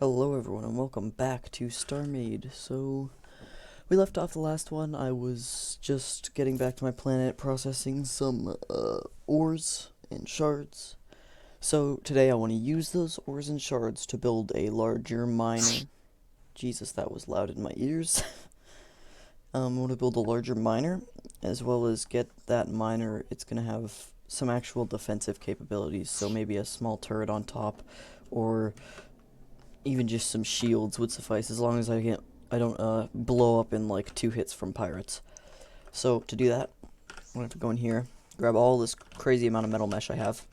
Hello everyone and welcome back to Starmade. So, we left off the last one. I was just getting back to my planet, processing some ores and shards. So, today I want to use those ores and shards to build a larger miner. Jesus, that was loud in my ears. I want to build a larger miner, as well as get that miner. It's going to have some actual defensive capabilities, so maybe a small turret on top, or even just some shields would suffice, as long as I don't blow up in like 2 hits from pirates. So to do that, I'm gonna have to go in here, grab all this crazy amount of metal mesh I have.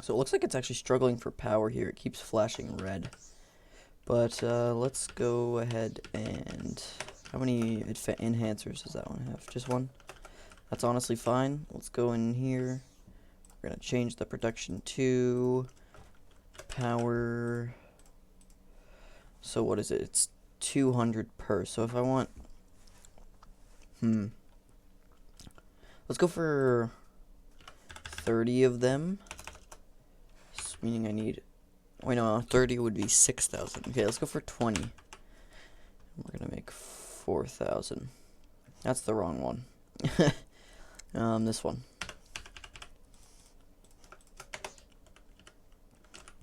So it looks like it's actually struggling for power here. It keeps flashing red. But let's go ahead and... How many enhancers does that one have? Just one? That's honestly fine. Let's go in here. We're gonna change the production to power. So what is it? It's 200 per. So if I want... Let's go for 30 of them. Meaning I need... Wait, no, 30 would be 6,000. Okay, let's go for 20. We're going to make 4,000. That's the wrong one. This one.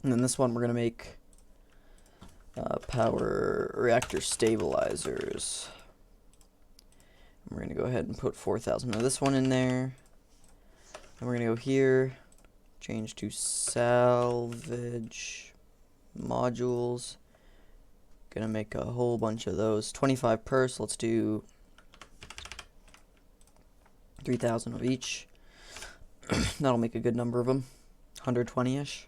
And then this one we're going to make... power reactor stabilizers. We're going to go ahead and put 4,000 of this one in there. And we're going to go here, change to salvage modules. Going to make a whole bunch of those. 25 per, so let's do 3,000 of each. That'll make a good number of them. 120-ish,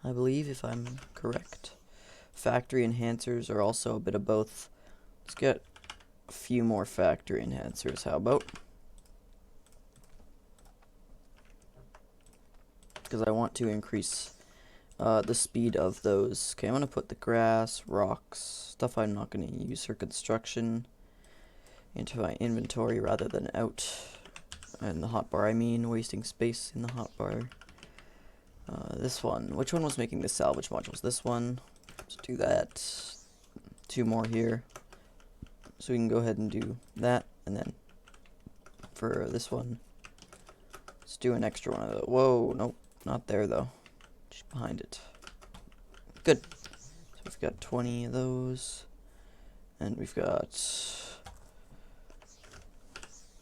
I believe, if I'm correct. Factory enhancers are also a bit of both. Let's get a few more factory enhancers. How about? Because I want to increase the speed of those. Okay, I'm going to put the grass, rocks, stuff I'm not going to use for construction into my inventory rather than out in the hotbar. I mean, wasting space in the hotbar. This one. Which one was making the salvage modules? This one. Let's do that. 2 more here. So we can go ahead and do that. And then for this one, let's do an extra one of those. Whoa, nope, not there though. Just behind it. Good. So we've got 20 of those. And we've got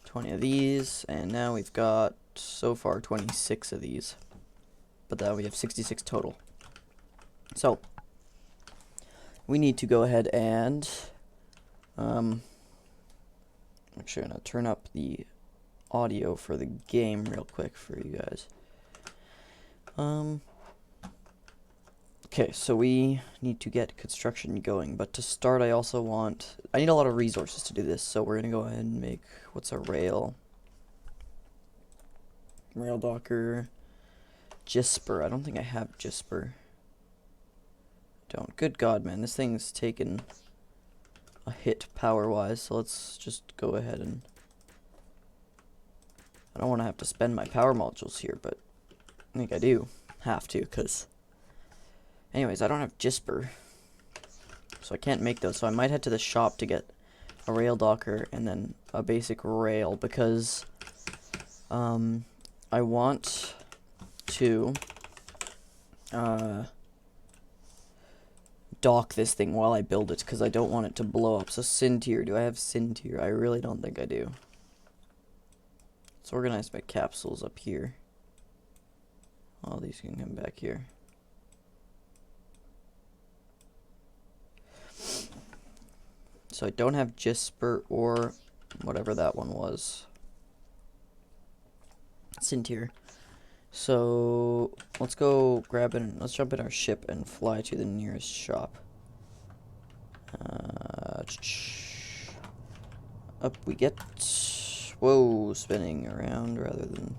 20 of these. And now we've got, so far, 26 of these. But now we have 66 total. So we need to go ahead and actually I'm gonna turn up the audio for the game real quick for you guys. Okay, so we need to get construction going, but to start I need a lot of resources to do this, so we're gonna go ahead and make, what's a rail docker, Gisper. I don't think I have Gisper. Don't. Good God, man, this thing's taken a hit power-wise, so let's just go ahead and... I don't want to have to spend my power modules here, but I think I do have to, because... Anyways, I don't have Gisper, so I can't make those, so I might head to the shop to get a rail docker and then a basic rail, because I want to dock this thing while I build it, because I don't want it to blow up. So Sintier, do I have Sintier? I really don't think I do. Let's organize my capsules up here. All these can come back here. So I don't have Gisper or whatever that one was. Sintier. So let's go grab it. Let's jump in our ship and fly to the nearest shop. Up we get. Whoa, spinning around rather than.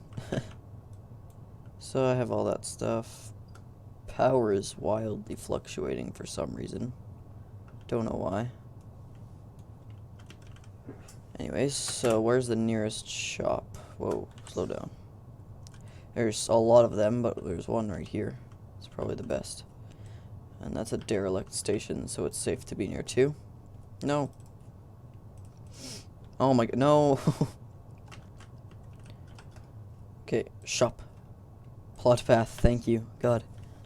So I have all that stuff. Power is wildly fluctuating for some reason. Don't know why. Anyways, so where's the nearest shop? Whoa, slow down. There's a lot of them, but there's one right here. It's probably the best. And that's a derelict station, so it's safe to be near too. No. Oh my god, no. Okay, shop. Plot path, thank you. God.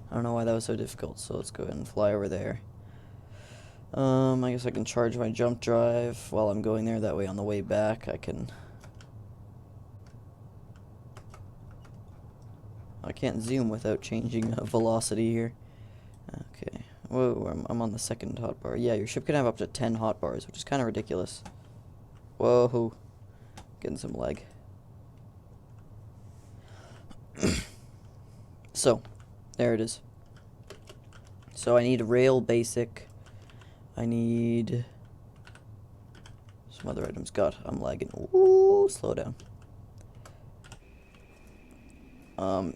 I don't know why that was so difficult, so let's go ahead and fly over there. I guess I can charge my jump drive while I'm going there. That way on the way back I can't zoom without changing velocity here. Okay. Whoa, I'm on the second hotbar. Yeah, your ship can have up to 10 hotbars, which is kind of ridiculous. Whoa. Getting some lag. So, there it is. So I need rail basic. I need some other items. God, I'm lagging. Ooh, slow down.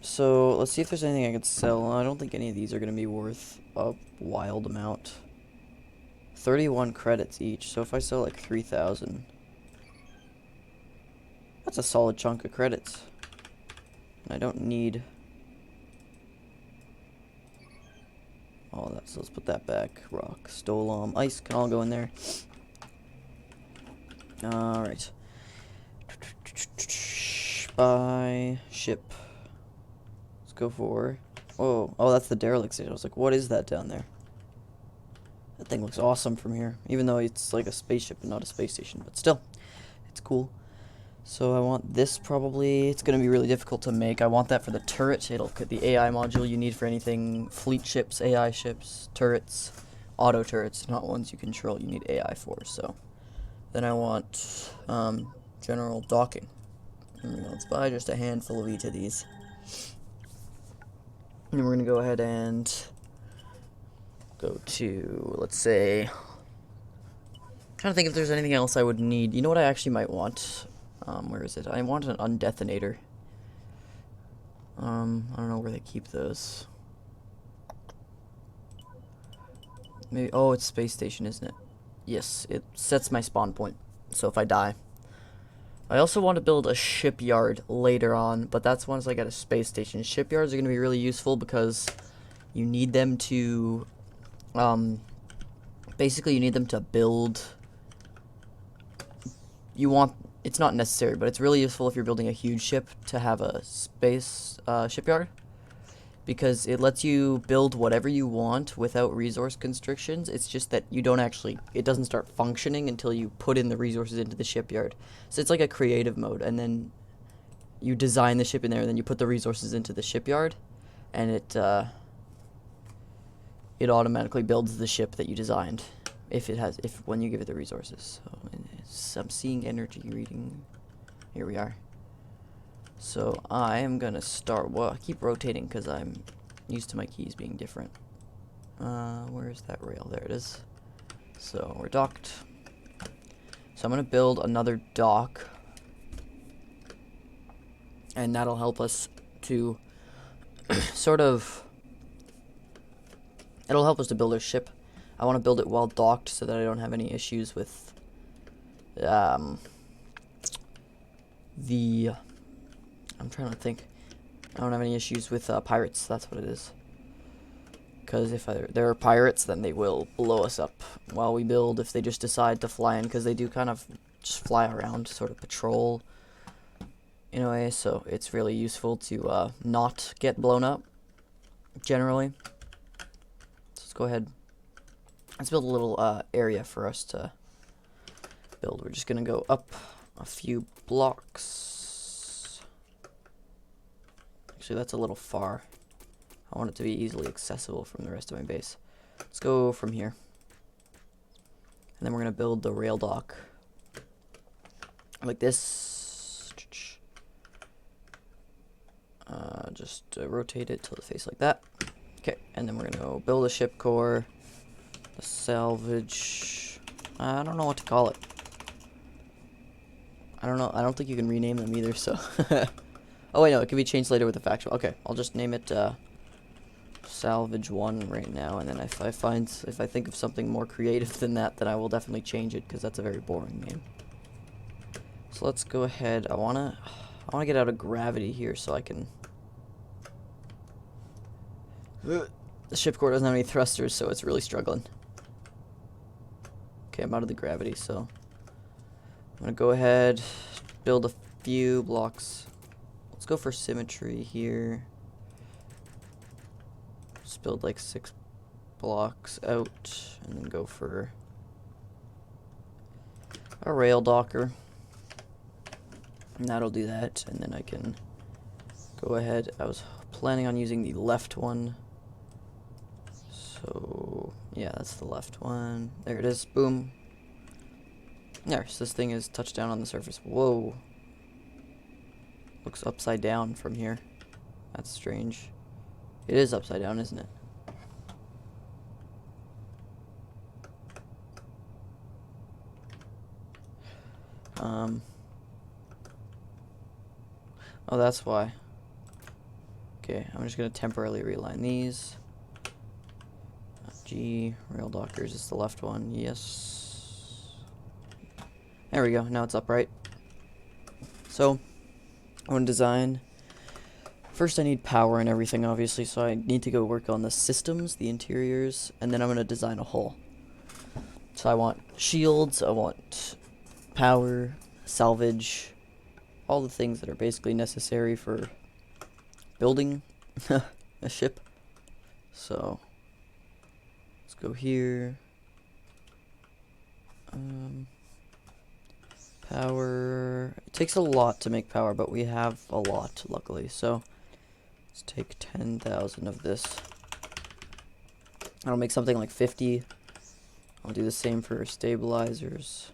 So let's see if there's anything I could sell. I don't think any of these are going to be worth a wild amount. 31 credits each, so if I sell like 3,000, that's a solid chunk of credits. And I don't need all that, so let's put that back. Rock, stolom, ice can all go in there. Alright. Buy ship. Let's go for... Whoa. Oh, that's the derelict station. I was like, what is that down there? That thing looks awesome from here. Even though it's like a spaceship and not a space station. But still, it's cool. So I want this probably. It's going to be really difficult to make. I want that for the turret. It'll get the AI module you need for anything. Fleet ships, AI ships, turrets, auto turrets. Not ones you control. You need AI for. So then I want general docking. Let's buy just a handful of each of these. And we're going to go ahead and go to, let's say, trying to think if there's anything else I would need. You know what I actually might want? Where is it? I want an undetonator. I don't know where they keep those. Maybe, oh, it's space station, isn't it? Yes, it sets my spawn point. So if I die. I also want to build a shipyard later on, but that's once I get a space station. Shipyards are going to be really useful because you need them to, basically you need them to build, it's not necessary, but it's really useful if you're building a huge ship to have a space shipyard, because it lets you build whatever you want without resource constrictions. It's just that you don't actually, it doesn't start functioning until you put in the resources into the shipyard. So it's like a creative mode, and then you design the ship in there, and then you put the resources into the shipyard, and it automatically builds the ship that you designed when you give it the resources. So I'm seeing energy reading. Here we are. So I am gonna start. Well, I keep rotating because I'm used to my keys being different. Where's that rail? There it is. So we're docked. So I'm gonna build another dock, and that'll help us to sort of. It'll help us to build our ship. I want to build it while docked so that I don't have any issues with I'm trying to think. I don't have any issues with pirates. That's what it is. Because if there are pirates, then they will blow us up while we build. If they just decide to fly in, because they do kind of just fly around, sort of patrol in a way. So it's really useful to not get blown up. Generally. So let's go ahead. Let's build a little area for us to build. We're just gonna go up a few blocks. Actually, that's a little far. I want it to be easily accessible from the rest of my base. Let's go from here. And then we're gonna build the rail dock like this. Just rotate it till it face like that. Okay, and then we're gonna go build a ship core. The salvage. I don't know what to call it. I don't know. I don't think you can rename them either. So. Oh wait, no. It can be changed later with the factual. Okay, I'll just name it salvage 1 right now, and then if I think of something more creative than that, then I will definitely change it, because that's a very boring name. So let's go ahead. I wanna get out of gravity here so I can The ship core doesn't have any thrusters, so it's really struggling. Okay, I'm out of the gravity, so I'm gonna go ahead, build a few blocks. Let's go for symmetry here. Just build like 6 blocks out, and then go for a rail docker. And that'll do that, and then I can go ahead. I was planning on using the left one. So, yeah, that's the left one. There it is. Boom. There, so this thing is touched down on the surface. Whoa. Looks upside down from here. That's strange. It is upside down, isn't it? Oh, that's why. Okay, I'm just going to temporarily realign these. G, rail dockers is the left one. Yes. There we go. Now it's upright. So, I want to design. First, I need power and everything, obviously, so I need to go work on the systems, the interiors, and then I'm going to design a hull. So I want shields, I want power, salvage, all the things that are basically necessary for building a ship. So let's go here. Power. It takes a lot to make power, but we have a lot, luckily. So let's take 10,000 of this. I'll make something like 50. I'll do the same for stabilizers.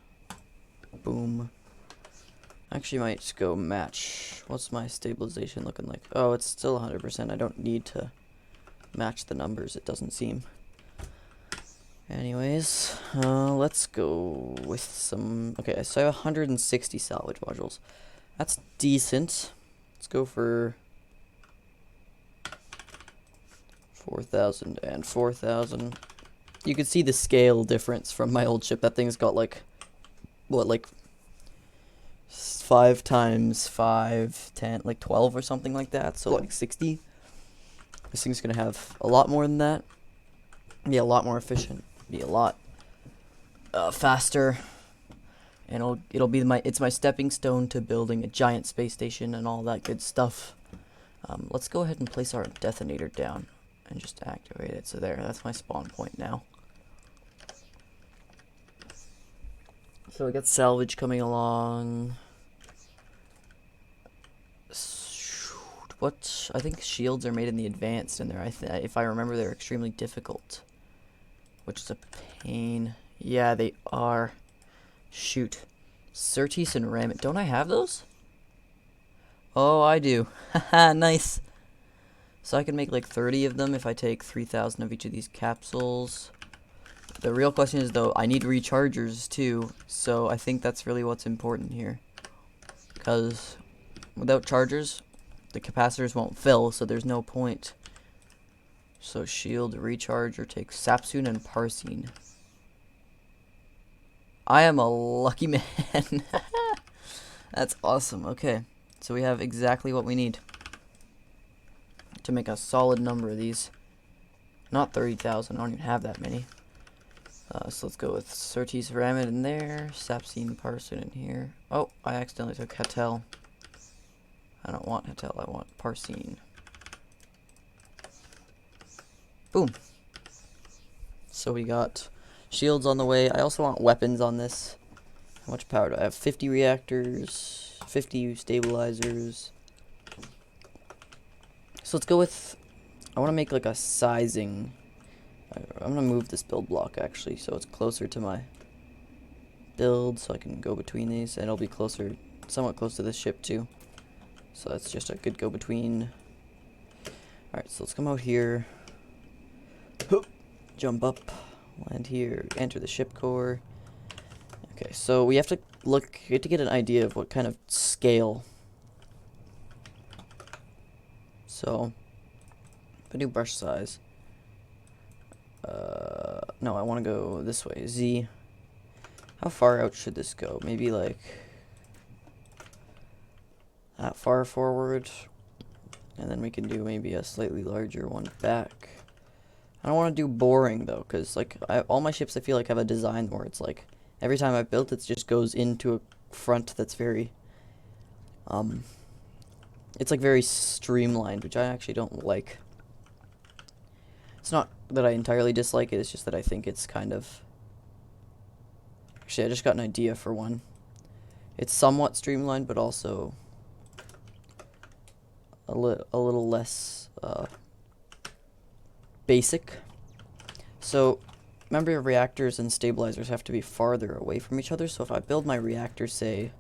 Boom. Actually might just go match. What's my stabilization looking like? Oh, it's still 100%. I don't need to match the numbers, it doesn't seem. Anyways, let's go with some... Okay, so I have 160 salvage modules. That's decent. Let's go for 4,000 and 4,000. You can see the scale difference from my old ship. That thing's got like, what, like 5 times 5, 10, like 12 or something like that. So like 60. This thing's gonna have a lot more than that. Be a lot more efficient. Be a lot faster. And it'll be it's my stepping stone to building a giant space station and all that good stuff. Let's go ahead and place our detonator down and just activate it. So there, that's my spawn point now. So we got salvage coming along. What? I think shields are made in the advanced, and if I remember, they're extremely difficult, which is a pain. Yeah, they are. Shoot. Certes and Ramit. Don't I have those? Oh, I do. Haha, nice. So I can make like 30 of them if I take 3,000 of each of these capsules. The real question is, though, I need rechargers too, so I think that's really what's important here. Because without chargers, the capacitors won't fill, so there's no point. So shield, recharger, take Sapsoon and Parsine. I am a lucky man. That's awesome. Okay, so we have exactly what we need to make a solid number of these. Not 30,000, I don't even have that many. So let's go with Certes Ramid in there, Sapsine Parson in here. Oh, I accidentally took Hatel. I don't want Hatel, I want Parsine. Boom. So we got shields on the way. I also want weapons on this. How much power do I have? 50 reactors, 50 stabilizers. So let's go with, I want to make like a sizing. I'm going to move this build block actually so it's closer to my build so I can go between these, and it'll be closer, somewhat close to this ship too. So that's just a good go between. Alright, so let's come out here. Jump up, land here, enter the ship core. Okay, so we have to get an idea of what kind of scale. So, if I do brush size. No, I want to go this way. Z. How far out should this go? Maybe like that far forward. And then we can do maybe a slightly larger one back. don't want to do boring though, because like all my ships I feel like have a design where it's like every time I've built it just goes into a front that's very it's like very streamlined, which I actually don't like. It's not that I entirely dislike it, it's just that I think it's kind of... Actually, I just got an idea for one. It's somewhat streamlined, but also a little less basic. So, remember your reactors and stabilizers have to be farther away from each other, so if I build my reactor, say,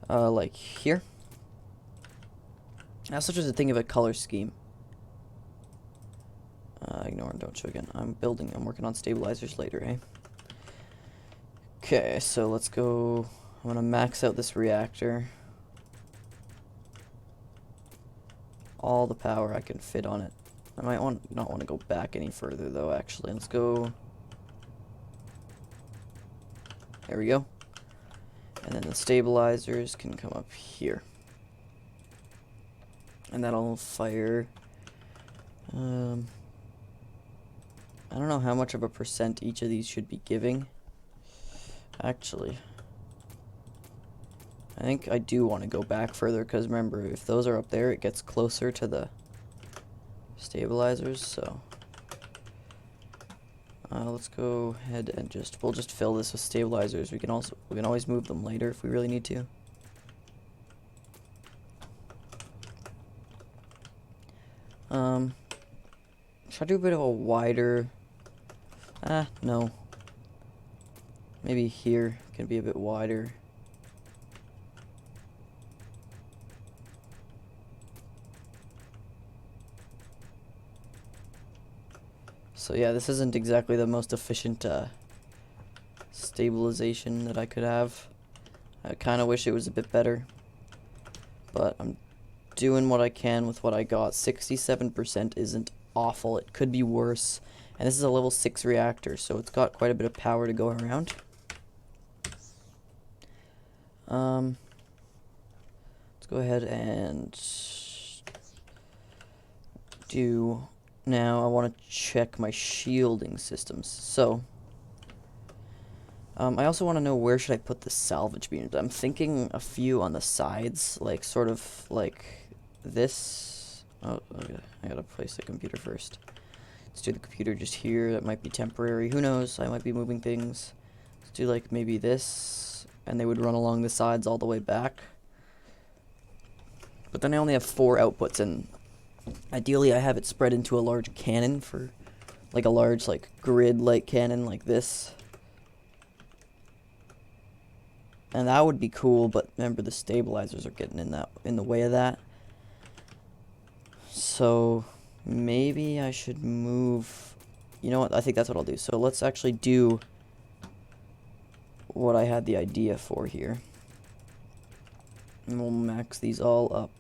like here, that's such as a thing of a color scheme. Ignore and don't show again. I'm working on stabilizers later, eh? Okay, so let's go. I'm gonna max out this reactor. All the power I can fit on it. I might not want to go back any further though, actually. Let's go. There we go. And then the stabilizers can come up here. And that'll fire... I don't know how much of a percent each of these should be giving. Actually, I think I do want to go back further, because remember, if those are up there, it gets closer to the stabilizers, so... let's go ahead and we'll just fill this with stabilizers. We can always move them later if we really need to. Should I do a bit of a wider... no. Maybe here can be a bit wider. So yeah, this isn't exactly the most efficient stabilization that I could have. I kind of wish it was a bit better, but I'm doing what I can with what I got. 67% isn't awful. It could be worse. And this is a level 6 reactor, so it's got quite a bit of power to go around. Let's go ahead and do... Now I want to check my shielding systems. So, I also want to know where should I put the salvage beams. I'm thinking a few on the sides, like sort of like this. Oh, okay. I gotta place the computer first. Let's do the computer just here. That might be temporary. Who knows? I might be moving things. Let's do like maybe this, and they would run along the sides all the way back. But then I only have 4 outputs, and ideally I have it spread into a large cannon for like a large like grid-like cannon like this. And that would be cool, but remember the stabilizers are getting in the way of that. So maybe I should move... You know what? I think that's what I'll do. So let's actually do what I had the idea for here. And we'll max these all up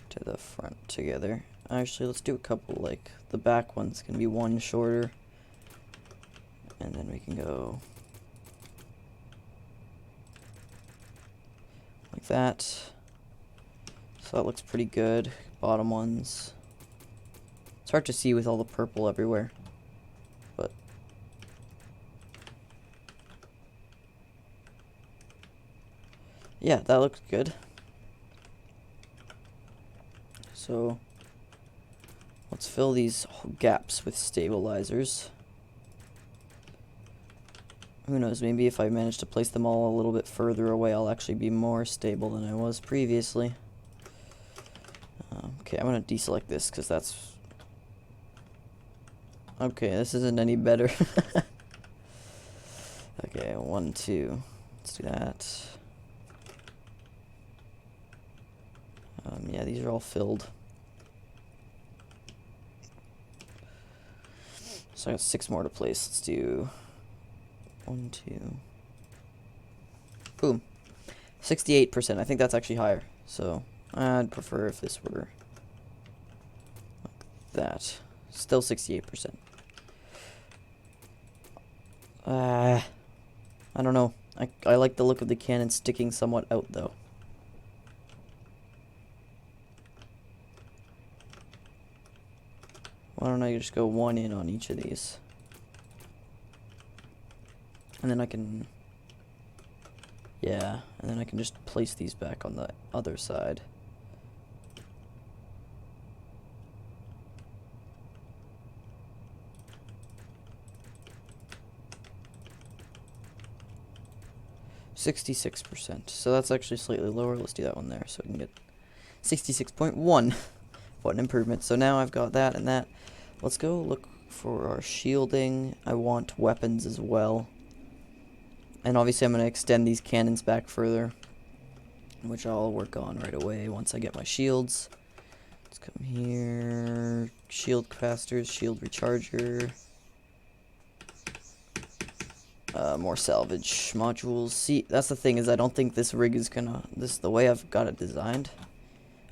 to the front together. Actually, let's do a couple, like, the back ones can be one shorter. And then we can go like that. So that looks pretty good. Bottom ones. It's hard to see with all the purple everywhere, but yeah, that looks good. So let's fill these gaps with stabilizers. Who knows, maybe if I manage to place them all a little bit further away, I'll actually be more stable than I was previously. Okay, I'm going to deselect this because that's... Okay, this isn't any better. Okay, 1, 2. Let's do that. Yeah, these are all filled. So I got 6 more to place. Let's do 1, 2. Boom. 68%. I think that's actually higher. So I'd prefer if this were like that. Still 68%. I don't know. I like the look of the cannon sticking somewhat out though. Why don't I just go one in on each of these? And then I can... Yeah, and then I can just place these back on the other side. %66%. So that's actually slightly lower. Let's do that one there so we can get 66.1. What an improvement. So now I've got that and that. Let's go look for our shielding. I want weapons as well. And obviously I'm going to extend these cannons back further, which I'll work on right away once I get my shields. Let's come here. Shield capacitors, shield recharger. More salvage modules. See, that's the thing, is I don't think this rig is gonna... the way I've got it designed,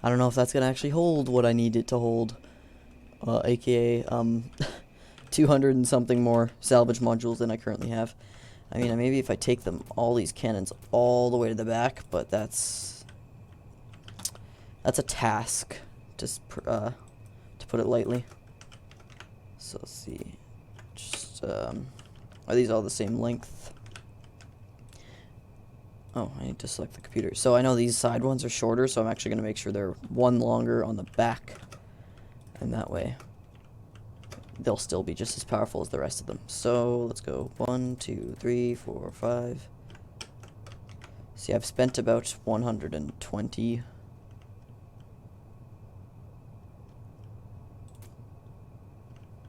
I don't know if that's gonna actually hold what I need it to hold. AKA, 200 and something more salvage modules than I currently have. I mean, maybe if I take all these cannons all the way to the back, but that's a task, just to put it lightly. So let's see, just are these all the same length? Oh, I need to select the computer. So I know these side ones are shorter, so I'm actually going to make sure they're one longer on the back, and that way they'll still be just as powerful as the rest of them. So let's go 1, 2, 3, 4, 5. See, I've spent about 120.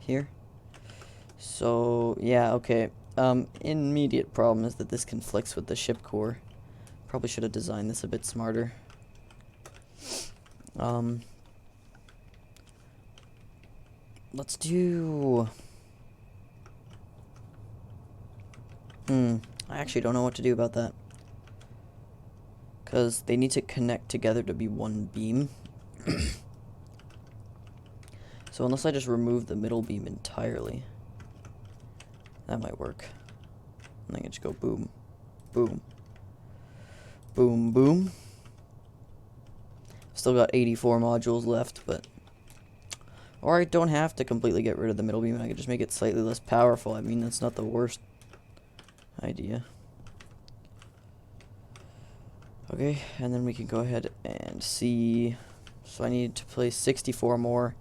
Here. So yeah, okay. Immediate problem is that this conflicts with the ship core. Probably should have designed this a bit smarter. Let's do... I actually don't know what to do about that. Because they need to connect together to be one beam. So unless I just remove the middle beam entirely, that might work. And then I just go boom, boom, boom, boom. Still got 84 modules left, but... Or I don't have to completely get rid of the middle beam. I could just make it slightly less powerful. I mean, that's not the worst idea. Okay, and then we can go ahead and see. So I need to place 64 more.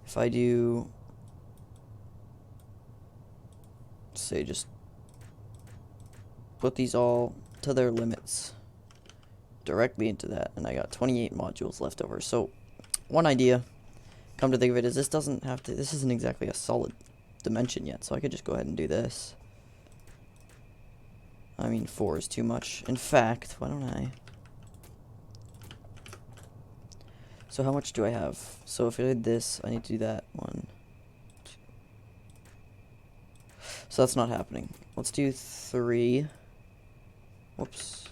If I do, say, just put these all to their limits directly into that, and I got 28 modules left over. So one idea, come to think of it, is this isn't exactly a solid dimension yet, so I could just go ahead and do this. I mean, 4 is too much. In fact, why don't I... So how much do I have? So if I did this, I need to do that one. So that's not happening. Let's do 3. Whoops.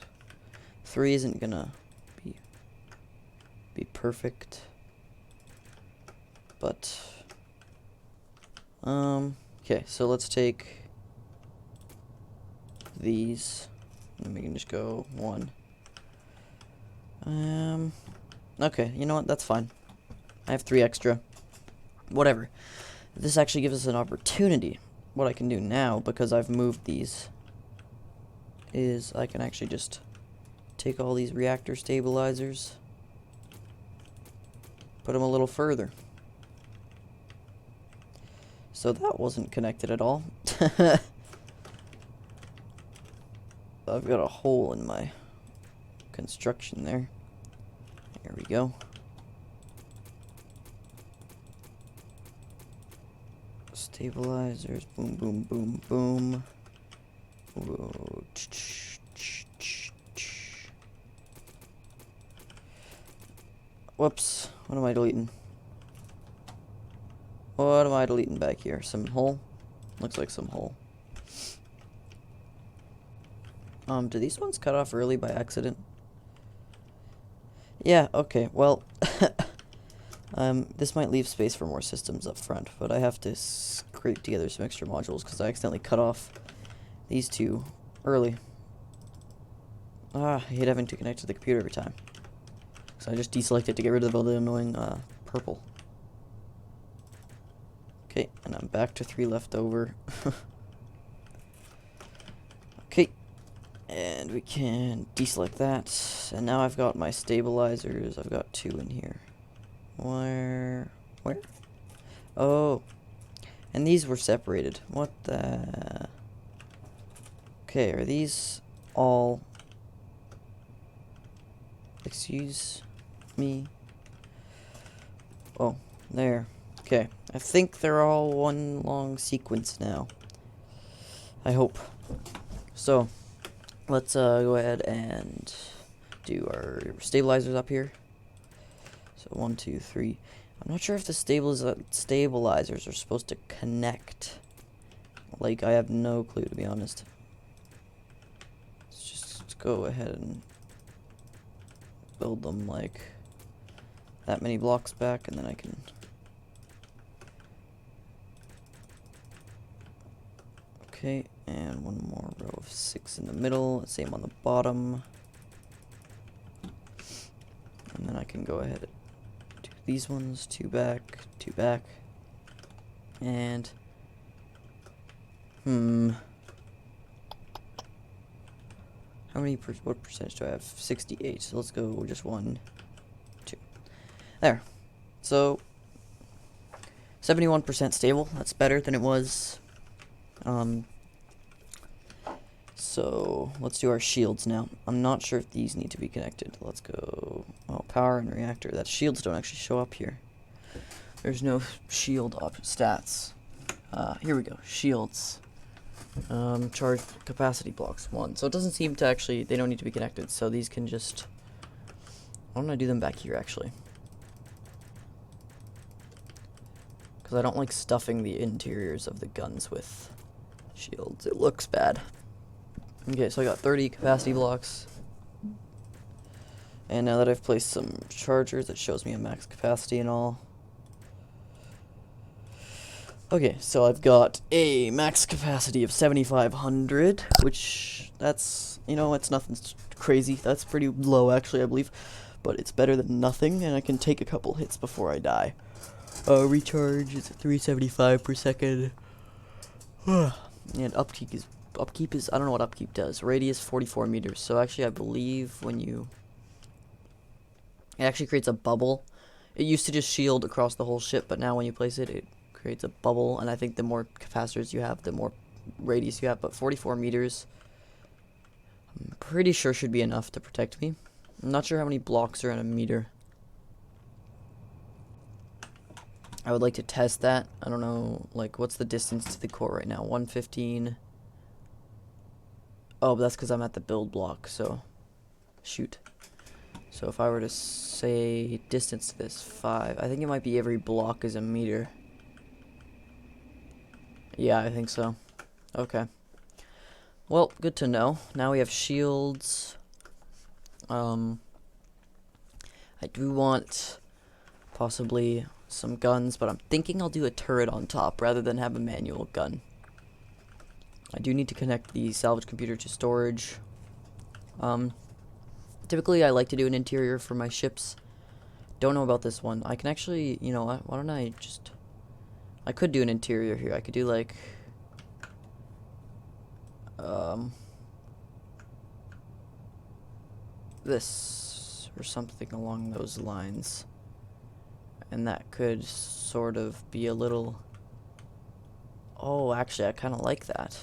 3 isn't gonna be perfect. But okay, so let's take these, and we can just go 1. Okay, you know what? That's fine. I have 3 extra. Whatever. This actually gives us an opportunity. What I can do now, because I've moved these, is I can actually just take all these reactor stabilizers, put them a little further. So that wasn't connected at all. I've got a hole in my construction there. There we go. Stabilizers, boom, boom, boom, boom. Whoa. Whoops, what am I deleting? What am I deleting back here? Some hole? Looks like some hole. Do these ones cut off early by accident? Yeah, okay, well, this might leave space for more systems up front, but I have to scrape together some extra modules because I accidentally cut off these 2 early. I hate having to connect to the computer every time. So I just deselected to get rid of all the annoying purple. Okay, and I'm back to 3 left over. Okay, and we can deselect that. And now I've got my stabilizers. I've got 2 in here. Where? Oh, and these were separated. What the? Okay, are these all? Excuse me. Oh, there. Okay, I think they're all one long sequence now. I hope. So, let's go ahead and do our stabilizers up here. So 1, 2, 3. I'm not sure if the stabilizers are supposed to connect. Like, I have no clue, to be honest. Let's just go ahead and build them like that many blocks back, and then I can... Okay, and one more row of 6 in the middle, same on the bottom. And then I can go ahead and do these ones, 2 back, 2 back. And how many what percentage do I have? 68. So let's go just 1, 2. There. So 71% stable. That's better than it was. So let's do our shields now. I'm not sure if these need to be connected. Let's go. Oh, power and reactor. That shields don't actually show up here. There's no shield stats. Here we go. Shields. Charge capacity blocks 1. So it doesn't seem to actually, they don't need to be connected. So these can just, why don't I do them back here actually? Because I don't like stuffing the interiors of the guns with shields. It looks bad. Okay, so I got 30 capacity blocks. And now that I've placed some chargers, it shows me a max capacity and all. Okay, so I've got a max capacity of 7,500, which, that's, you know, it's nothing crazy. That's pretty low, actually, I believe. But it's better than nothing, and I can take a couple hits before I die. Recharge is 375 per second. And upkeep is, I don't know what upkeep does. Radius 44 meters. So actually, I believe when you, it actually creates a bubble. It used to just shield across the whole ship, but now when you place it, it creates a bubble. And I think the more capacitors you have, the more radius you have. But 44 meters, I'm pretty sure should be enough to protect me. I'm not sure how many blocks are in a meter. I would like to test that. I don't know, like, what's the distance to the core right now? 115. Oh, but that's because I'm at the build block, so shoot. So if I were to say distance to this, 5, I think it might be every block is a meter. Yeah, I think so. Okay. Well, good to know. Now we have shields. I do want possibly some guns, but I'm thinking I'll do a turret on top rather than have a manual gun. I do need to connect the salvage computer to storage. Typically I like to do an interior for my ships. Don't know about this one. I can actually, you know what, why don't I just, I could do an interior here. I could do like, this or something along those lines. And that could sort of be a little, oh, actually I kind of like that.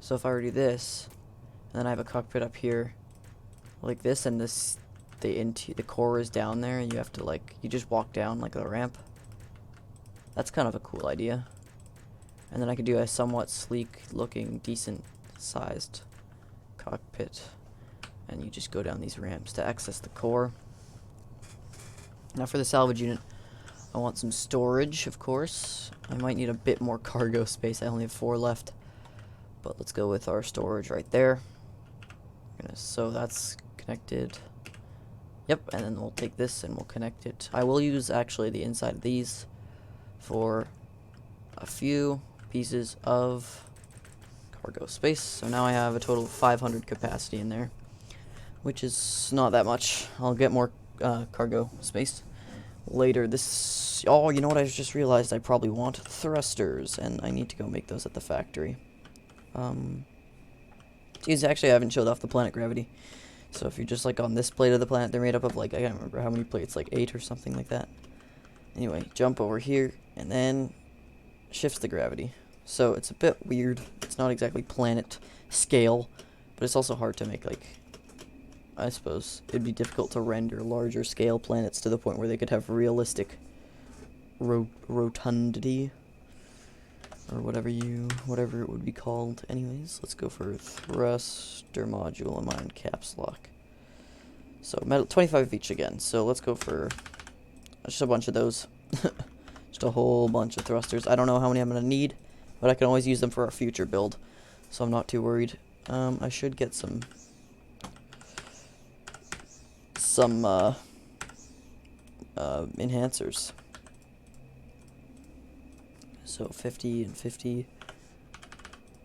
So if I were to do this, and then I have a cockpit up here, like this, and this, the core is down there, and you have to, like, you just walk down like a ramp. That's kind of a cool idea. And then I could do a somewhat sleek looking, decent sized cockpit, and you just go down these ramps to access the core. Now for the salvage unit, I want some storage, of course. I might need a bit more cargo space. I only have 4 left. But let's go with our storage right there. So that's connected. Yep, and then we'll take this and we'll connect it. I will use actually the inside of these for a few pieces of cargo space. So now I have a total of 500 capacity in there, which is not that much. I'll get more cargo space later. Oh, you know what? I just realized I probably want thrusters, and I need to go make those at the factory. Geez, actually, I haven't showed off the planet gravity. So if you're just like on this plate of the planet, they're made up of like, I can't remember how many plates, like 8 or something like that. Anyway, jump over here, and then shifts the gravity. So it's a bit weird. It's not exactly planet scale, but it's also hard to make, like, I suppose it'd be difficult to render larger scale planets to the point where they could have realistic rotundity, or whatever it would be called. Anyways, let's go for thruster module and mine caps lock. So metal 25 each again. So let's go for just a bunch of those. Just a whole bunch of thrusters. I don't know how many I'm gonna need, but I can always use them for our future build, so I'm not too worried. I should get some enhancers. So 50 and 50.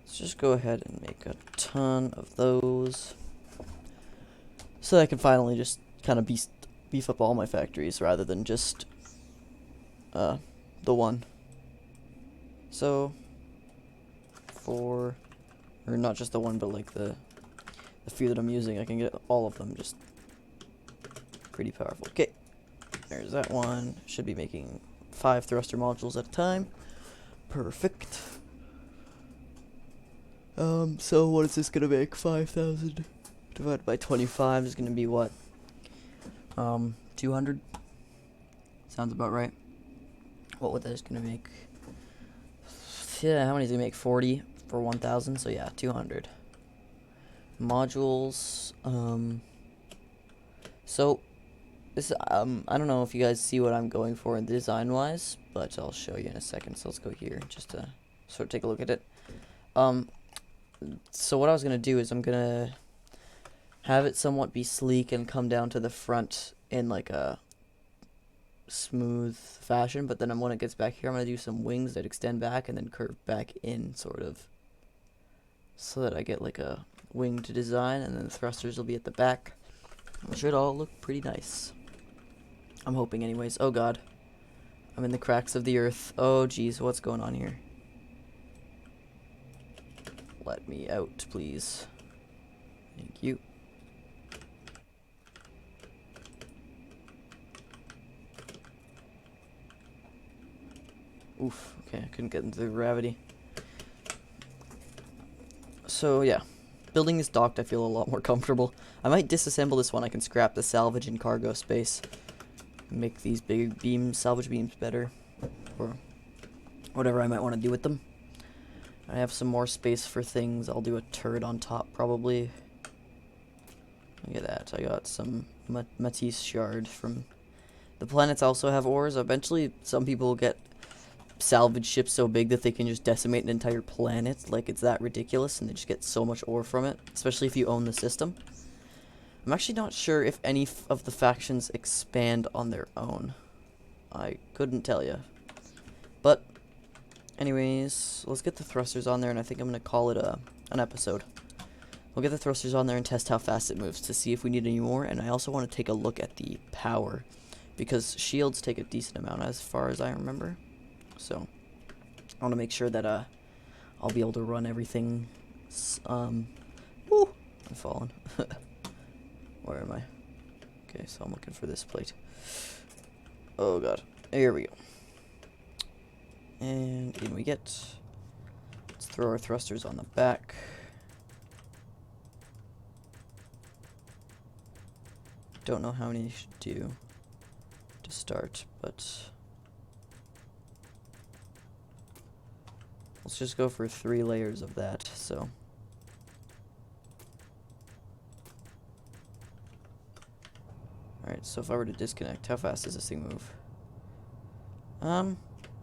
Let's just go ahead and make a ton of those, so that I can finally just kind of beef up all my factories rather than just the one. So or not just the one, but like the few that I'm using, I can get all of them just pretty powerful. Okay, there's that one. Should be making 5 thruster modules at a time. Perfect. So what is this gonna make? 5,000 divided by 25 is gonna be what? 200? Sounds about right. What would that gonna make? Yeah, how many is it gonna make? 40 for 1,000, so yeah, 200. Modules, so this, I don't know if you guys see what I'm going for in design-wise, but I'll show you in a second, so let's go here, just to sort of take a look at it. So what I was gonna do is I'm gonna have it somewhat be sleek and come down to the front in like a smooth fashion, but then when it gets back here, I'm going to do some wings that extend back and then curve back in, sort of, so that I get like a winged design, and then the thrusters will be at the back. It should all look pretty nice, I'm hoping anyways. Oh god, I'm in the cracks of the earth. Oh geez, what's going on here? Let me out, please. Thank you. Oof, okay, I couldn't get into the gravity. So, yeah. Building this docked, I feel a lot more comfortable. I might disassemble this one. I can scrap the salvage and cargo space. Make these big beams, salvage beams better. Or whatever I might want to do with them. I have some more space for things. I'll do a turret on top, probably. Look at that. I got some Matisse shard from... The planets also have ores. Eventually, some people will get salvage ships so big that they can just decimate an entire planet. Like, it's that ridiculous, and they just get so much ore from it, especially if you own the system. I'm actually not sure if any of the factions expand on their own. I couldn't tell you. But anyways, let's get the thrusters on there, and I think I'm going to call it an episode. We'll get the thrusters on there and test how fast it moves to see if we need any more, and I also want to take a look at the power, because shields take a decent amount as far as I remember. So I want to make sure that I'll be able to run everything. Woo, I'm falling. Where am I? Okay, so I'm looking for this plate. Oh god, here we go. And in we get. Let's throw our thrusters on the back. Don't know how many you should do to start, but let's just go for 3 layers of that, so. Alright, so if I were to disconnect, how fast does this thing move?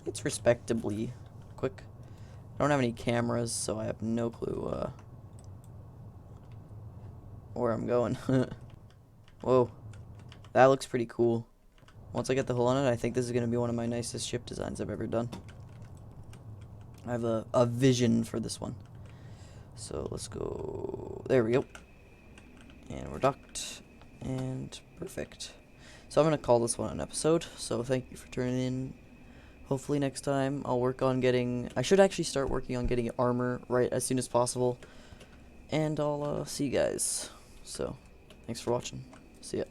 It's respectably quick. I don't have any cameras, so I have no clue, where I'm going. Whoa. That looks pretty cool. Once I get the hull on it, I think this is going to be one of my nicest ship designs I've ever done. I have a vision for this one. So let's go. There we go. And we're docked. And perfect. So I'm going to call this one an episode, so thank you for tuning in. Hopefully next time I'll work on getting... I should actually start working on getting armor right as soon as possible. And I'll see you guys. So, thanks for watching. See ya.